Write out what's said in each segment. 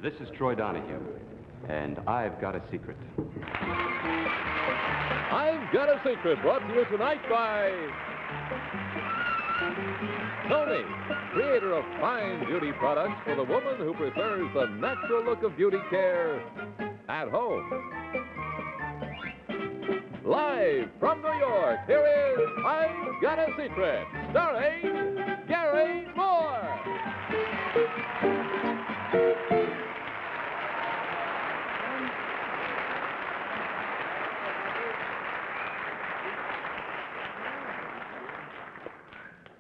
This is Troy Donahue, and I've Got a Secret. I've Got a Secret, brought to you tonight by Tony, creator of fine beauty products for the woman who prefers the natural look of beauty care at home. Live from New York, here is I've Got a Secret, starring Gary Moore.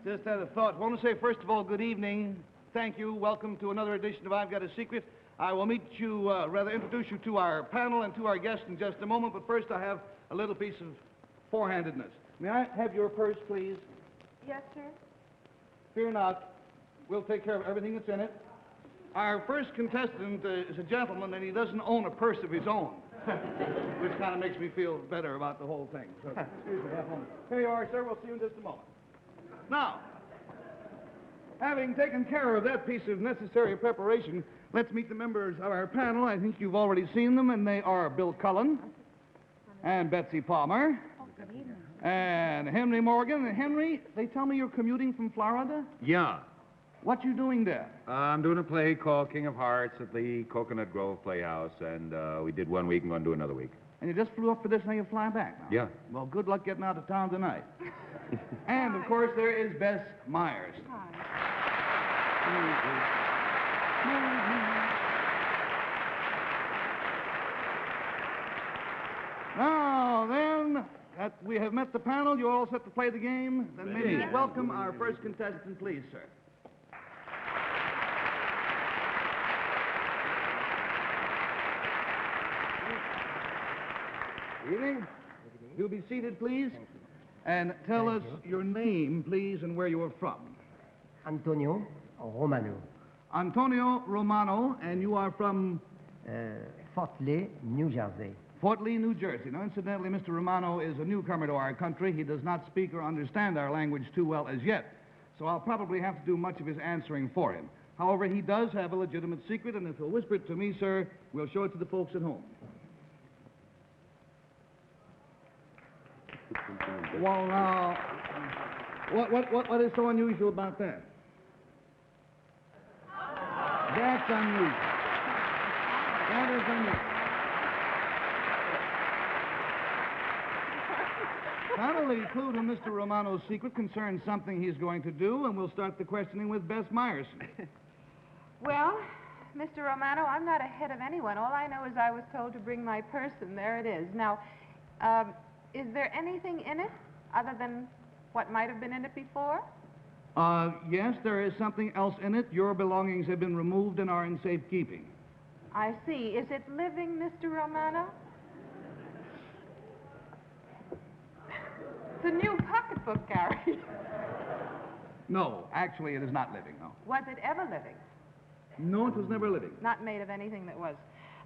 Just had a thought. I want to say, first of all, good evening. Thank you. Welcome to another edition of I've Got a Secret. I will introduce you to our panel and to our guests in just a moment, but first I have a little piece of forehandedness. May I have your purse, please? Yes, sir. Fear not. We'll take care of everything that's in it. Our first contestant is a gentleman, and he doesn't own a purse of his own, which kind of makes me feel better about the whole thing. So, excuse me, have a moment. Here you are, sir. We'll see you in just a moment. Now, having taken care of that piece of necessary preparation, let's meet the members of our panel. I think you've already seen them, and they are Bill Cullen and Betsy Palmer and Henry Morgan. And Henry, they tell me you're commuting from Florida? Yeah. What you doing there? I'm doing a play called King of Hearts at the Coconut Grove Playhouse, and we did 1 week and going to do another week. And you just flew up for this, and now you fly back now? Yeah. Well, good luck getting out of town tonight. And, of course, there is Bess Myers. Now, then, that we have met the panel, you're all set to play the game. Then may we welcome our first contestant, please, sir. Good evening. You'll be seated, please. And tell us your name, please, and where you are from. Antonio Romano, Antonio Romano, and you are from Fort Lee, New Jersey. Fort Lee, New Jersey. Now, incidentally, Mr. Romano is a newcomer to our country. He does not speak or understand our language too well as yet, so I'll probably have to do much of his answering for him. However, he does have a legitimate secret, and if he'll whisper it to me, sir, we'll show it to the folks at home. Well, now, what is so unusual about that? That's unusual. That is unusual. Finally, the clue to Mr. Romano's secret concerns something he's going to do, and we'll start the questioning with Bess Myers. Well, Mr. Romano, I'm not ahead of anyone. All I know is I was told to bring my purse, and there it is. Now, is there anything in it other than what might have been in it before? Yes, there is something else in it. Your belongings have been removed and are in safekeeping. I see. Is it living, Mr. Romano? It's a new pocketbook, Gary. No, actually, it is not living, no. Was it ever living? No, it was never living. Not made of anything that was.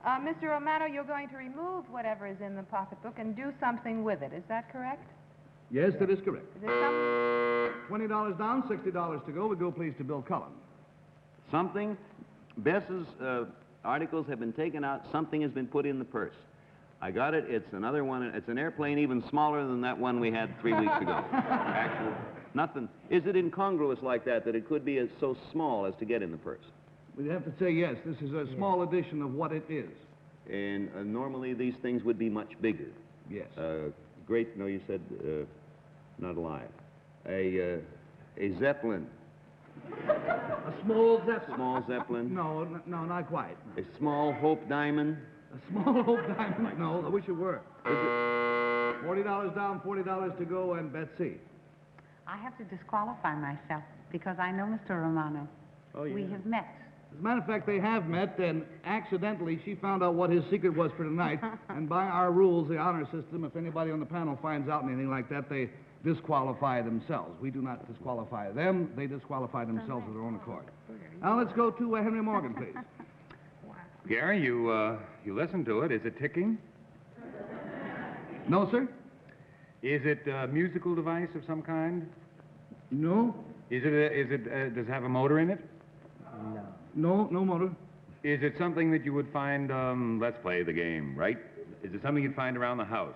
Mr. Romano, you're going to remove whatever is in the pocketbook and do something with it. Is that correct? Yes, that is correct. Is there some... $20 down, $60 to go. We go, please, to Bill Cullen. Something, Bess's articles have been taken out. Something has been put in the purse. I got it. It's another one. It's an airplane even smaller than that one we had 3 weeks ago. Actually, nothing. Is it incongruous like that it could be so small as to get in the purse? We'd have to say yes. This is a small edition of what it is. And normally these things would be much bigger. Yes. Great, no, you said not alive. A Zeppelin. A small Zeppelin. Small Zeppelin. No, not quite. A small Hope Diamond. A small Hope Diamond. No, I wish it were. Is it? $40 down, $40 to go, and Betsy. I have to disqualify myself because I know Mr. Romano. Oh, yeah. We have met. As a matter of fact, they have met, and accidentally she found out what his secret was for tonight. And by our rules, the honor system, if anybody on the panel finds out anything like that, they disqualify themselves. We do not disqualify them. They disqualify themselves of their own accord. Now let's go to Henry Morgan, please. Gary, you listened to it. Is it ticking? No, sir? Is it a musical device of some kind? No. Does it have a motor in it? No, no motor. Is it something that you would find, let's play the game, right? Is it something you'd find around the house?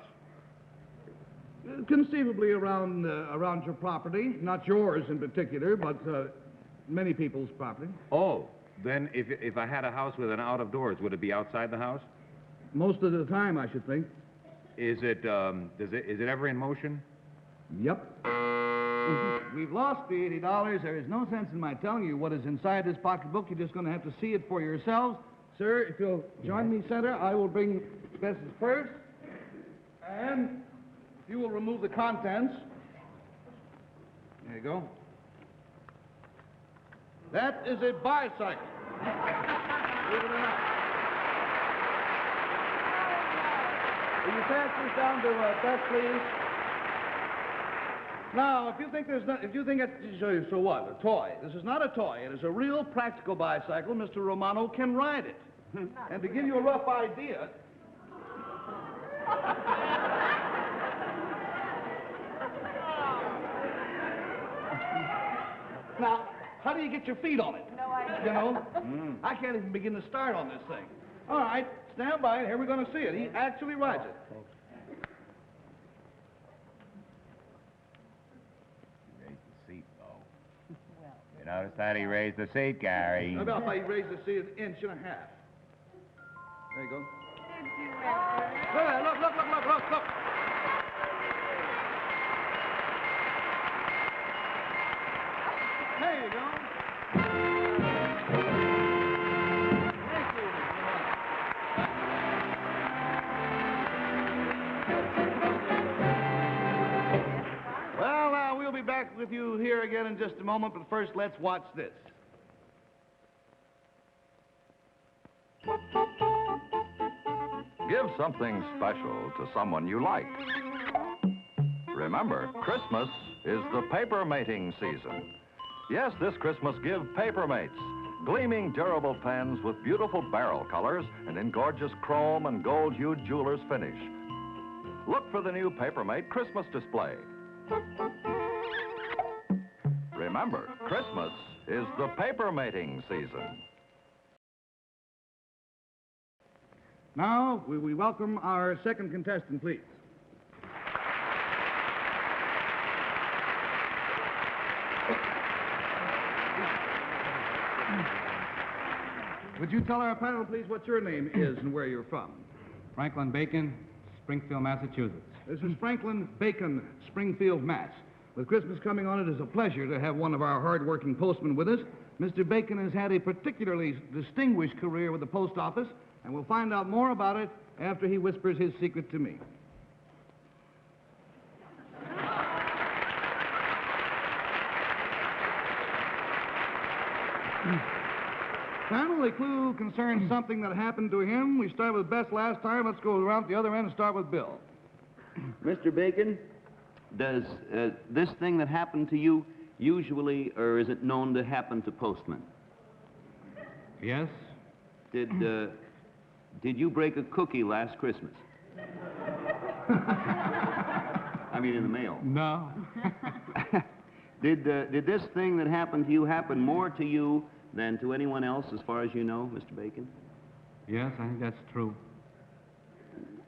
Conceivably around your property, not yours in particular, but many people's property. Oh, then if I had a house with an out of doors, would it be outside the house? Most of the time, I should think. Is it ever in motion? Yep. We've lost the $80. There is no sense in my telling you what is inside this pocketbook. You're just going to have to see it for yourselves. Sir, if you'll join me, Senator, I will bring Bess's purse. And if you will remove the contents. There you go. That is a bicycle. Believe it or not. Will you pass this down to Bess, please? Now, if you think that's, so what? A toy? This is not a toy. It is a real practical bicycle. Mr. Romano can ride it. And to give you a rough idea, now, how do you get your feet on it? No idea. You know? I can't even begin to start on this thing. All right, stand by, and here we're going to see it. He actually rides it. Notice that he raised the seat, Gary. How about if I raise the seat an inch and a half? There you go. Look. There you go. Thank you. Well, we'll be back with you here again in just a moment, but first let's watch this. Give something special to someone you like. Remember, Christmas is the paper mating season. Yes, this Christmas give Papermates, gleaming durable pens with beautiful barrel colors and in gorgeous chrome and gold-hued jeweler's finish. Look for the new Papermate Christmas display. Remember, Christmas is the paper mating season. Now, we welcome our second contestant, please. Would you tell our panel, please, what your name is and where you're from? Franklin Bacon, Springfield, Massachusetts. This is Franklin Bacon, Springfield, Mass. With Christmas coming on, it is a pleasure to have one of our hard-working postmen with us. Mr. Bacon has had a particularly distinguished career with the post office, and we'll find out more about it after he whispers his secret to me. Panel, the clue concerns something that happened to him. We started with Bess last time. Let's go around to the other end and start with Bill. Mr. Bacon, does this thing that happened to you usually, or is it known to happen to postmen? Yes? Did you break a cookie last Christmas? I mean, in the mail. No. Did this thing that happened to you happen more to you than to anyone else, as far as you know, Mr. Bacon? Yes, I think that's true.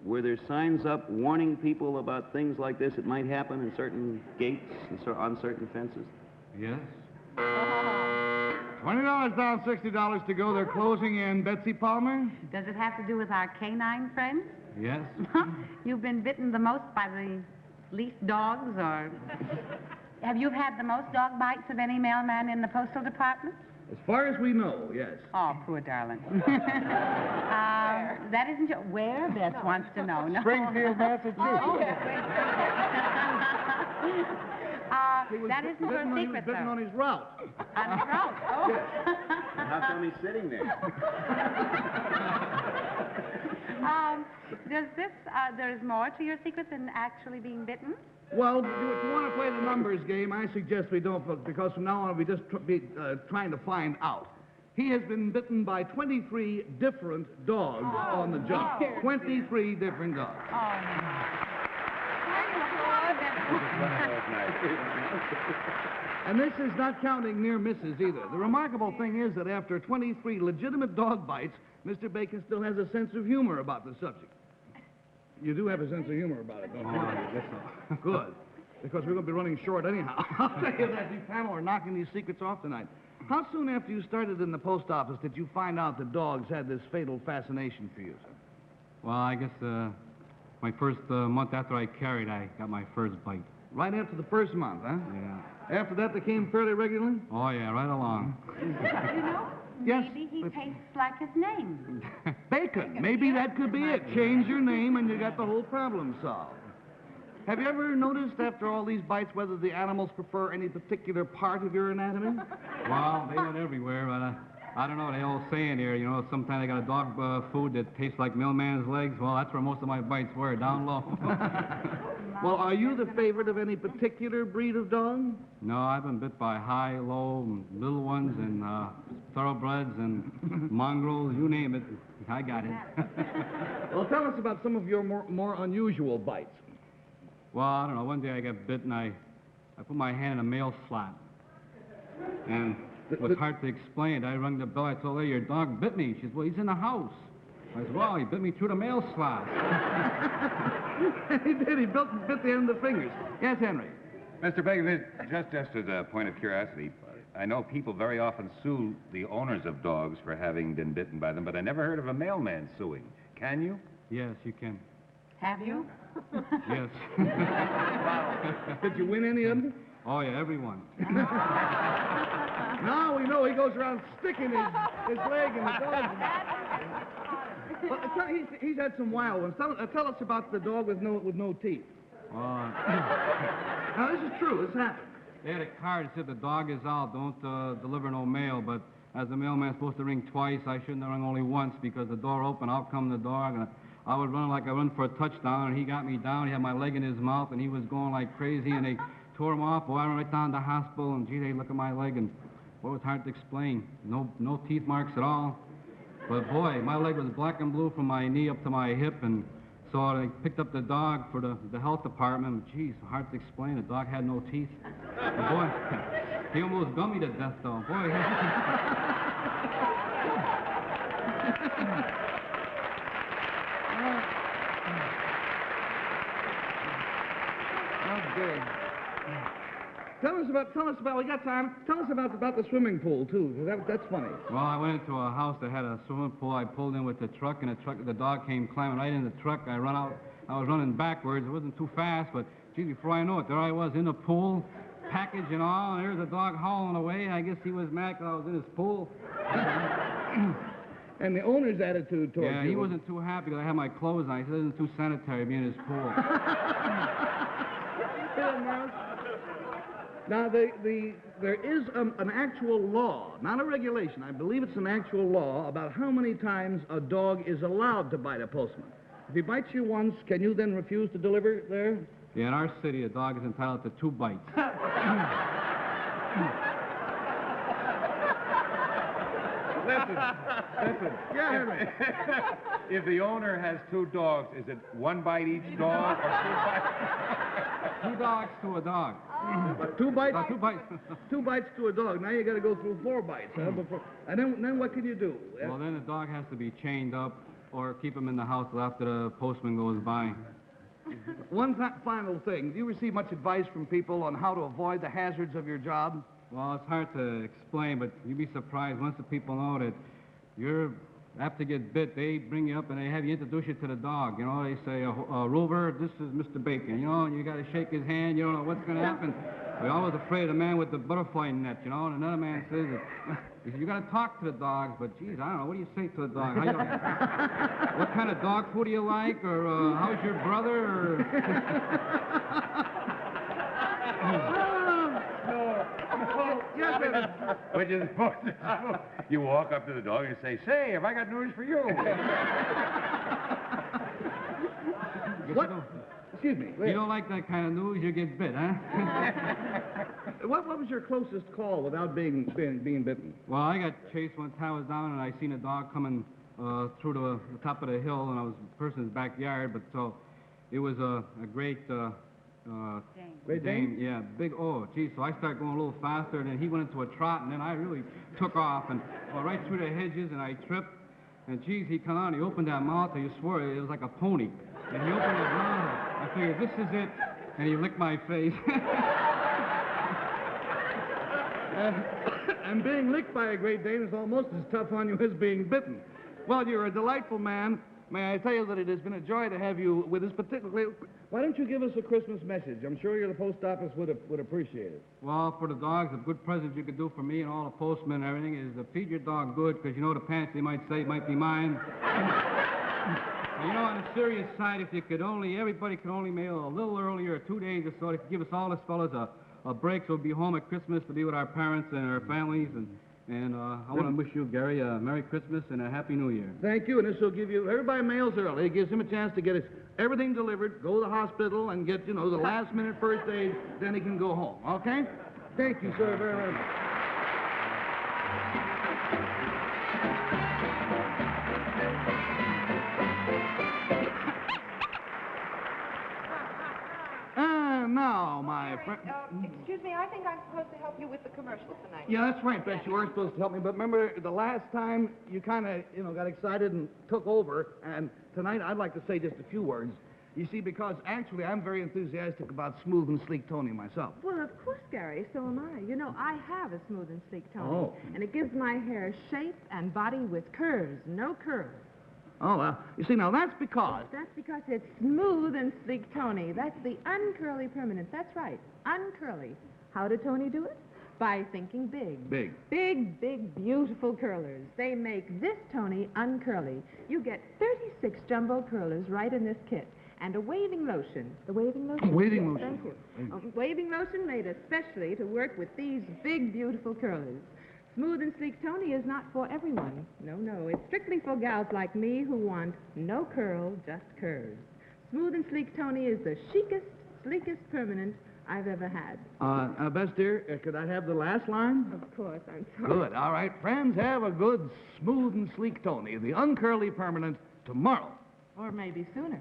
Were there signs up warning people about things like this that might happen in certain gates and on certain fences? Yes? $20 down, $60 to go. They're closing in. Betsy Palmer? Does it have to do with our canine friends? Yes? You've been bitten the most by the least dogs, or... Have you had the most dog bites of any mailman in the postal department? As far as we know, yes. Oh, poor darling. That isn't your... Where? Beth wants to know. No. Springfield, Massachusetts. Oh, that isn't your secret, He was bitten though. on his route. On his route? Oh. How come he's sitting there? There's more to your secret than actually being bitten? Well, if you want to play the numbers game, I suggest we don't, because from now on we just be trying to find out. He has been bitten by 23 different dogs on the job. 23 different dogs. Oh, no. And this is not counting near misses either. The remarkable thing is that after 23 legitimate dog bites, Mr. Bacon still has a sense of humor about the subject. You do have a sense of humor about it, don't you? I guess so. Good. Because we're going to be running short anyhow. I'll tell you that. You panel are knocking these secrets off tonight. How soon after you started in the post office did you find out that dogs had this fatal fascination for you, sir? Well, I guess my first month after I carried, I got my first bite. Right after the first month, huh? Yeah. After that, they came fairly regularly? Oh, yeah, right along. You know, Yes. maybe he tastes like his name. Bacon. Maybe that could be it. Change your name and you got the whole problem solved. Have you ever noticed after all these bites whether the animals prefer any particular part of your anatomy? Well, they went everywhere, but I don't know. They all saying here, you know, sometimes they got a dog food that tastes like mailman's legs. Well, that's where most of my bites were, down low. Well, are you the favorite of any particular breed of dog? No, I've been bit by high, low, and little ones, and thoroughbreds, and mongrels, you name it. I got it. Well, tell us about some of your more unusual bites. Well, I don't know. One day I got bit, and I put my hand in a mail slot. And it was hard to explain. I rang the bell. I told her, your dog bit me. She said, well, he's in the house. I said, well, he bit me through the mail slot. He did. He bit the end of the fingers. Yes, Henry. Mr. Bacon, just as a point of curiosity, I know people very often sue the owners of dogs for having been bitten by them, but I never heard of a mailman suing. Can you? Yes, you can. Have you? Yes. Did you win any of them? Oh, yeah, everyone. Now we know he goes around sticking his leg in the dog's mouth. Well, he's had some wild ones. Tell us about the dog with no teeth. Now, this is true. This happened. They had a card that said the dog is out, don't deliver no mail, but as the mailman's supposed to ring twice, I shouldn't have rung only once because the door opened, out come the dog, and I was running like I run for a touchdown, and he got me down. He had my leg in his mouth, and he was going like crazy, and they tore him off. Boy, I went right down to the hospital, and gee, they look at my leg, and boy, it was hard to explain. No teeth marks at all. But boy, my leg was black and blue from my knee up to my hip, and so they picked up the dog for the health department. Geez, hard to explain. The dog had no teeth. But boy, he almost got me to death, though. Boy. Okay. Tell us about, we got time. Tell us about the swimming pool, too, 'cause that's funny. Well, I went into a house that had a swimming pool. I pulled in with the truck, and the dog came climbing right in the truck. I run out. I was running backwards. It wasn't too fast, but, gee, before I know it, there I was in the pool, package and all, and there's the dog hauling away. I guess he was mad because I was in his pool. And the owner's attitude towards you. Yeah, he wasn't too happy because I had my clothes on. He said it isn't too sanitary being in his pool. Now, there is an actual law, not a regulation. I believe it's an actual law about how many times a dog is allowed to bite a postman. If he bites you once, can you then refuse to deliver there? Yeah, in our city, a dog is entitled to 2 bites. Listen. Yeah, Henry. If the owner has 2 dogs, is it 1 bite each dog or 2 bites? 2 dogs to a dog. 2 bites? 2 bites. 2 bites to a dog. Now you got to go through 4 bites, huh? And then what can you do? Well, then the dog has to be chained up or keep him in the house till after the postman goes by. One final thing. Do you receive much advice from people on how to avoid the hazards of your job? Well, it's hard to explain, but you'd be surprised once the people know that you're apt to get bit. They bring you up and they have you introduce you to the dog. You know, they say, Rover, this is Mr. Bacon. You know, and you got to shake his hand. You don't know what's going to happen. We're always afraid of the man with the butterfly net, you know, and another man says, he said, you got to talk to the dogs, but geez, I don't know, what do you say to the dog? How you, what kind of dog food do you like, or how's your brother, or... What you're supposed to do, you walk up to the dog and say, say, have I got news for you? What? Excuse me. You don't like that kind of news, you get bit, huh? What was your closest call without being bitten? Well, I got chased one time. I was down and I seen a dog coming through the top of the hill, and I was in a person's backyard. But so it was a great Great Dane? Yeah, big O. Gee, so I start going a little faster, and then he went into a trot, and then I really took off, and right through the hedges, and I tripped. And geez, he come on, he opened that mouth, and you swear it was like a pony. And he opened his mouth. I figured, this is it. And he licked my face. And being licked by a Great Dane is almost as tough on you as being bitten. Well, you're a delightful man. May I tell you that it has been a joy to have you with us, particularly. Why don't you give us a Christmas message? I'm sure the post office would appreciate it. Well, for the dogs, a good present you could do for me and all the postmen and everything is to feed your dog good, because you know the pants they might say might be mine. You know, on the serious side, if you could only, everybody could only mail a little earlier, 2 days or so, they could give us all us fellas a break so we'll be home at Christmas to be with our parents and our families. And I want to wish you, Gary, a Merry Christmas and a Happy New Year. Thank you, and this will give you, everybody mails early. It gives him a chance to get everything delivered, go to the hospital, and get, the last-minute first aid, then he can go home, okay? Thank you, sir, very, very much. And now, my friend... Excuse me, I think I'm supposed to help you with the commercial tonight. Yeah, that's right, Bess. You were supposed to help me, but remember the last time you kind of, got excited and took over, and tonight I'd like to say just a few words. You see, because actually I'm very enthusiastic about Smooth and Sleek Tony myself. Well, of course, Gary, so am I. You know, I have a Smooth and Sleek Tony. Oh. And it gives my hair shape and body with curves, no curls. Oh, well, you see, now that's because... That's because it's Smooth and Sleek Tony. That's the uncurly permanent. That's right, uncurly. How did Tony do it? By thinking big. Big. Big, big, beautiful curlers. They make this Tony uncurly. You get 36 jumbo curlers right in this kit. And a waving lotion. The waving lotion? Waving Yes, lotion. Thank you. A waving lotion made especially to work with these big, beautiful curlers. Smooth and Sleek Tony is not for everyone. No, no. It's strictly for gals like me who want no curl, just curves. Smooth and Sleek Tony is the chicest, sleekest permanent I've ever had. Bess, dear, could I have the last line? Of course, I'm sorry. Good. All right. Friends, have a good Smooth and Sleek Tony, the uncurly permanent, tomorrow. Or maybe sooner.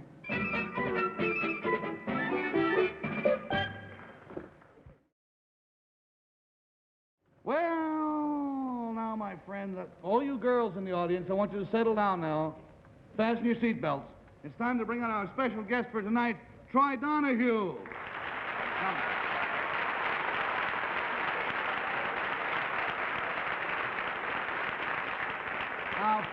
Well, now, my friend, all you girls in the audience, I want you to settle down now. Fasten your seatbelts. It's time to bring on our special guest for tonight, Troy Donahue. Now,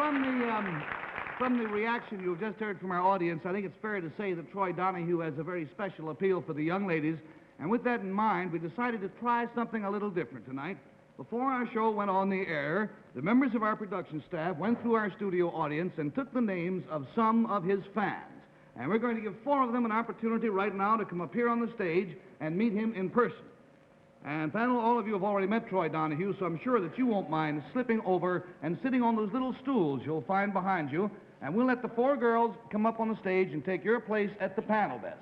from the reaction you've just heard from our audience, I think it's fair to say that Troy Donahue has a very special appeal for the young ladies. And with that in mind, we decided to try something a little different tonight. Before our show went on the air, the members of our production staff went through our studio audience and took the names of some of his fans. And we're going to give 4 of them an opportunity right now to come up here on the stage and meet him in person. And panel, all of you have already met Troy Donahue, so I'm sure that you won't mind slipping over and sitting on those little stools you'll find behind you. And we'll let the 4 girls come up on the stage and take your place at the panel desk.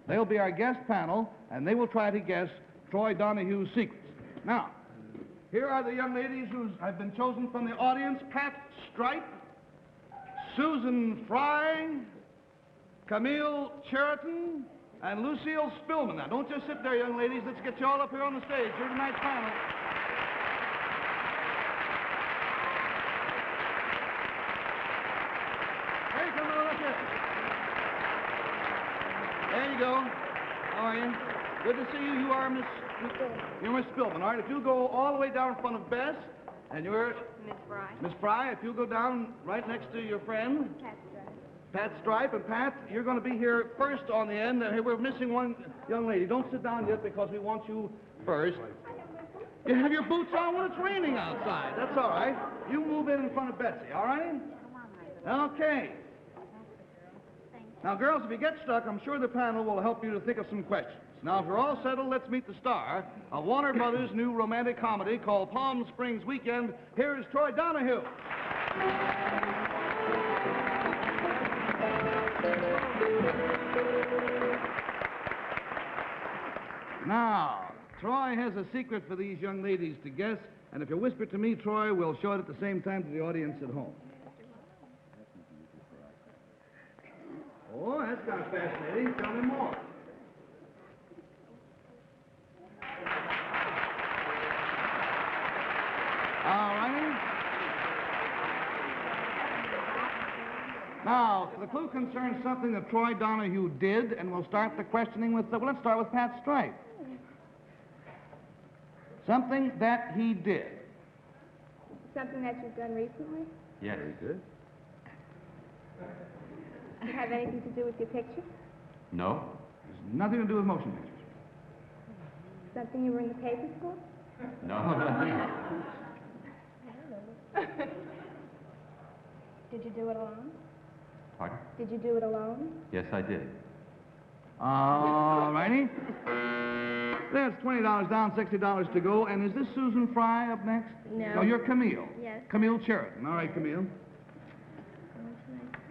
They'll be our guest panel, and they will try to guess Troy Donahue's secrets. Now, here are the young ladies who have been chosen from the audience: Pat Stripe, Susan Fry, Camille Cheriton, and Lucille Spillman. Now, don't just sit there, young ladies. Let's get you all up here on the stage. You're tonight's panel. Hey, come on up here. There you go. How are you? Good to see you. You are you're Miss Spillman. All right, if you go all the way down in front of Bess, and you're... Miss Fry. Miss Fry, if you go down right next to your friend... Pat Stripe. And Pat, you're going to be here first on the end. We're missing one young lady. Don't sit down yet because we want you first. You have your boots on when it's raining outside. That's all right. You move in front of Betsy, all right? Okay. Now, girls, if you get stuck, I'm sure the panel will help you to think of some questions. Now, if you're all settled, let's meet the star of Warner Brothers' new romantic comedy called Palm Springs Weekend. Here's Troy Donahue. Now, Troy has a secret for these young ladies to guess, and if you whisper to me, Troy, we'll show it at the same time to the audience at home. Oh, that's kind of fascinating. Tell me more. All righty. Now, the clue concerns something that Troy Donahue did, and we'll start the questioning with, let's start with Pat Stripe. Something that he did. Something that you've done recently? Yes. Very good. Have anything to do with your picture? No. There's nothing to do with motion pictures. Something you were in the papers for? No, nothing. Did you do it alone? Pardon? Did you do it alone? Yes, I did. All righty. That's $20 down, $60 to go. And is this Susan Fry up next? No. No, you're Camille. Yes. Camille Sheridan. All right, Camille.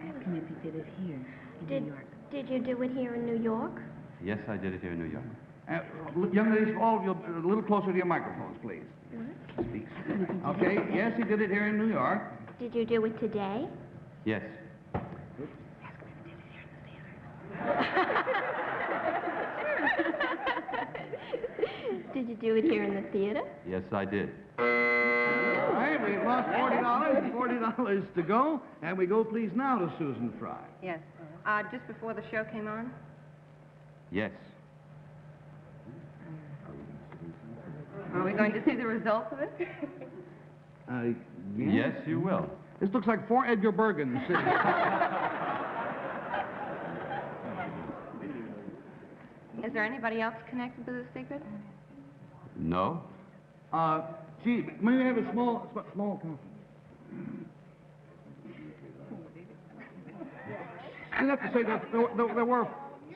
Ask him if he did it here in New York. Did you do it here in New York? Yes, I did it here in New York. Young ladies, all of you, a little closer to your microphones, please. Speak. Okay, yes, he did it here in New York. Did you do it today? Yes. Did you do it here in the theater? Yes, I did. All right, we've lost $40 to go. And we go, please, now to Susan Fry. Yes. Just before the show came on? Yes. Are we going to see the results of it? Yes, you will. This looks like 4 Edgar Bergens sitting. Is there anybody else connected to this secret? No. Gee, may we have a small conference? You have to say that there were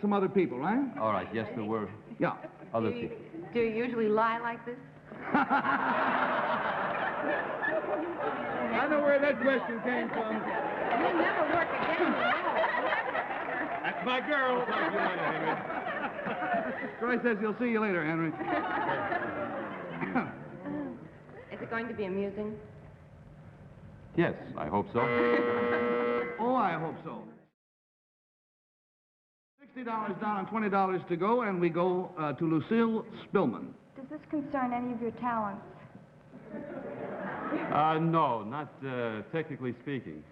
some other people, right? All right, yes, there were Yeah. other people. Do you usually lie like this? I know where that question came from. You never work again. That's my girl. Talk to you later, Henry. Troy says he'll see you later, Henry. Is it going to be amusing? Yes, I hope so. Oh, I hope so. $60 down and $20 to go, and we go to Lucille Spillman. Does this concern any of your talents? No, not technically speaking.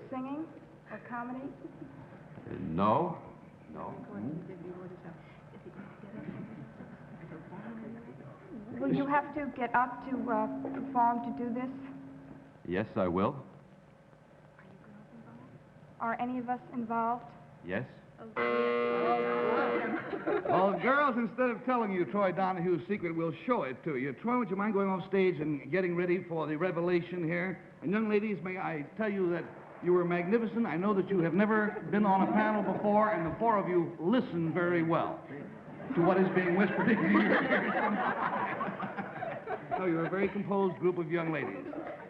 Singing or comedy? No. No. Will you have to get up to perform to do this? Yes, I will. Are any of us involved? Yes. Well, girls, instead of telling you Troy Donahue's secret, we'll show it to you. Troy, would you mind going off stage and getting ready for the revelation here? And young ladies, may I tell you that you were magnificent. I know that you have never been on a panel before, and the 4 of you listen very well to what is being whispered into your ears. No, you're a very composed group of young ladies.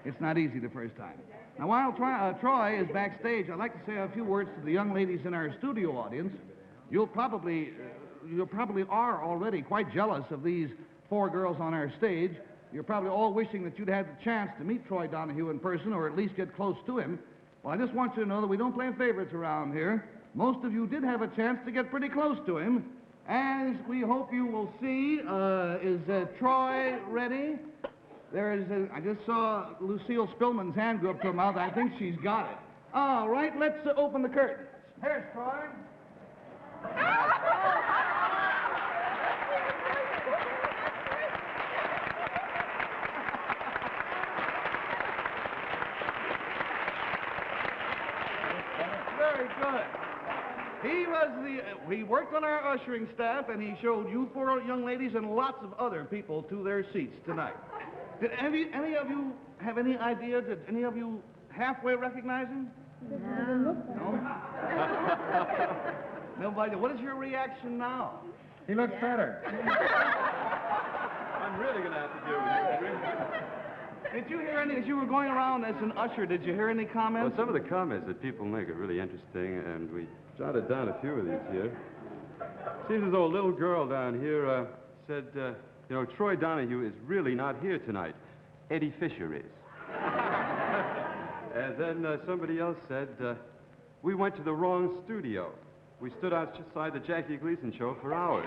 It's not easy the first time. Now, while Troy is backstage, I'd like to say a few words to the young ladies in our studio audience. You probably are already quite jealous of these 4 girls on our stage. You're probably all wishing that you'd had the chance to meet Troy Donahue in person or at least get close to him. Well, I just want you to know that we don't play favorites around here. Most of you did have a chance to get pretty close to him. As we hope you will see, is Troy ready? I just saw Lucille Spillman's hand go up to her mouth. I think she's got it. All right, let's open the curtains. Here's Troy. Very good. He worked on our ushering staff, and he showed you 4 young ladies and lots of other people to their seats tonight. Did any of you have any idea? Did any of you halfway recognize him? No. Nobody. What is your reaction now? He looks better. I'm really going to have to deal with you, Henry. Did you hear any, as you were going around as an usher, did you hear any comments? Well, some of the comments that people make are really interesting, and we jotted down a few of these here. Seems as though a little girl down here said, you know, Troy Donahue is really not here tonight. Eddie Fisher is. And then somebody else said, we went to the wrong studio. We stood outside the Jackie Gleason show for hours.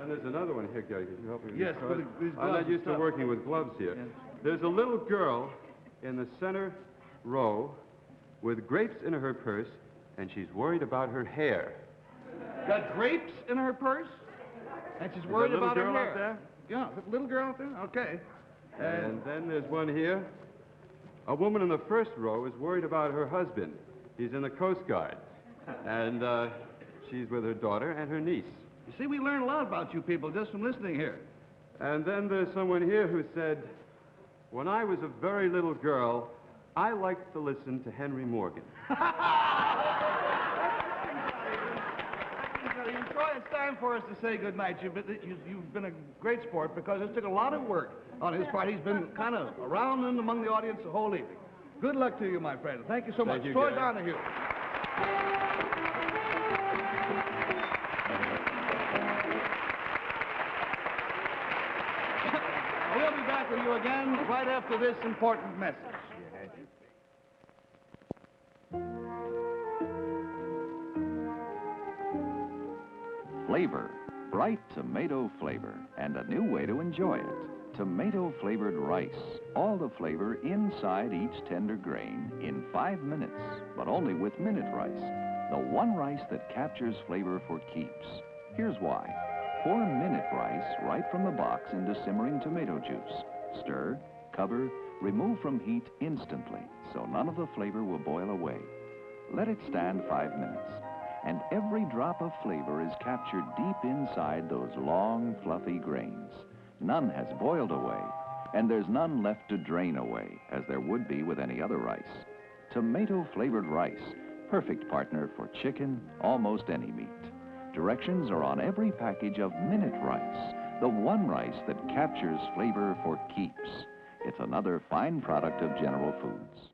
And there's another one here, Gary. Could you help me with Yes, these cards? with these I'm gloves not used to and stuff. working with gloves here. Yes. There's a little girl in the center row with grapes in her purse, and she's worried about her hair. Got grapes in her purse? And she's Is worried that little about her girl hair. out there? Yeah, the little girl out there? Okay. And then there's one here. A woman in the first row is worried about her husband. He's in the Coast Guard. And she's with her daughter and her niece. You see, we learn a lot about you people just from listening here. And then there's someone here who said, when I was a very little girl, I liked to listen to Henry Morgan. Troy, it's time for us to say goodnight. You've been a great sport because it took a lot of work on his part. He's been kind of around and among the audience the whole evening. Good luck to you, my friend. Thank you so much. Thank you, Troy Gary. Donahue. We'll be back with you again right after this important message. Flavor, bright tomato flavor, and a new way to enjoy it. Tomato-flavored rice. All the flavor inside each tender grain in 5 minutes, but only with Minute Rice, the one rice that captures flavor for keeps. Here's why. Pour Minute Rice right from the box into simmering tomato juice. Stir, cover, remove from heat instantly, so none of the flavor will boil away. Let it stand 5 minutes, and every drop of flavor is captured deep inside those long, fluffy grains. None has boiled away, and there's none left to drain away, as there would be with any other rice. Tomato-flavored rice, perfect partner for chicken, almost any meat. Directions are on every package of Minute Rice, the one rice that captures flavor for keeps. It's another fine product of General Foods.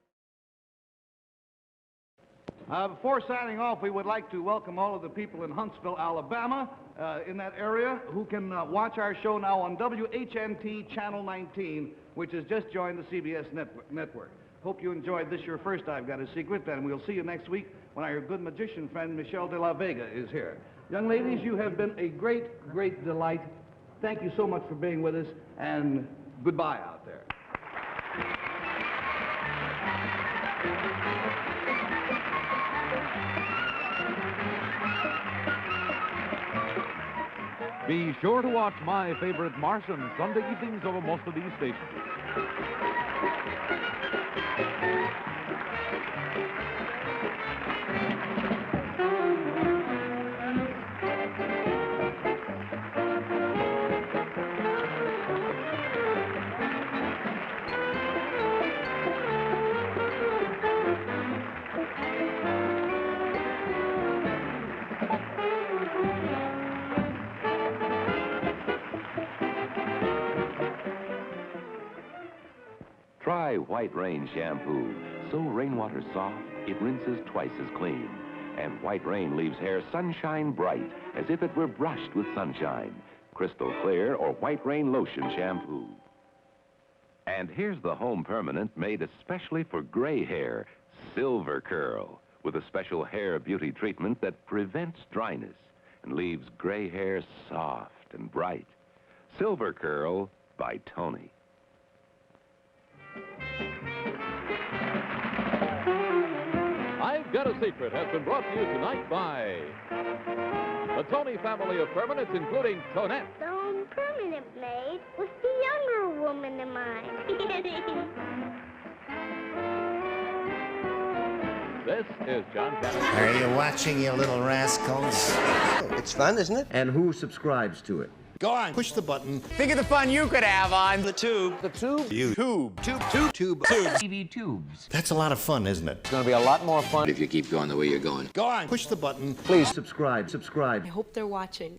Before signing off, we would like to welcome all of the people in Huntsville, Alabama, in that area, who can watch our show now on WHNT Channel 19, which has just joined the CBS network. Hope you enjoyed this, your first I've Got a Secret, and we'll see you next week when our good magician friend Michelle de la Vega is here. Young ladies, you have been a great, great delight. Thank you so much for being with us, and goodbye out there. Be sure to watch My Favorite Martian Sunday evenings over most of these stations. Try White Rain shampoo. So rainwater soft, it rinses twice as clean. And White Rain leaves hair sunshine bright, as if it were brushed with sunshine. Crystal Clear or White Rain Lotion shampoo. And here's the Home Permanent made especially for gray hair, Silver Curl, with a special hair beauty treatment that prevents dryness and leaves gray hair soft and bright. Silver Curl by Tony. I've Got a Secret has been brought to you tonight by the Tony family of permanents, including Tonette. The Home Permanent maid was the younger woman in mind. This is John Cannon. Are you watching, you little rascals? It's fun, isn't it? And who subscribes to it? Go on, push the button. Think of the fun you could have on The tube. the tube. Tube. TV tubes. That's a lot of fun, isn't it? It's going to be a lot more fun If you keep going the way you're going. Go on, push the button. Please subscribe. I hope they're watching.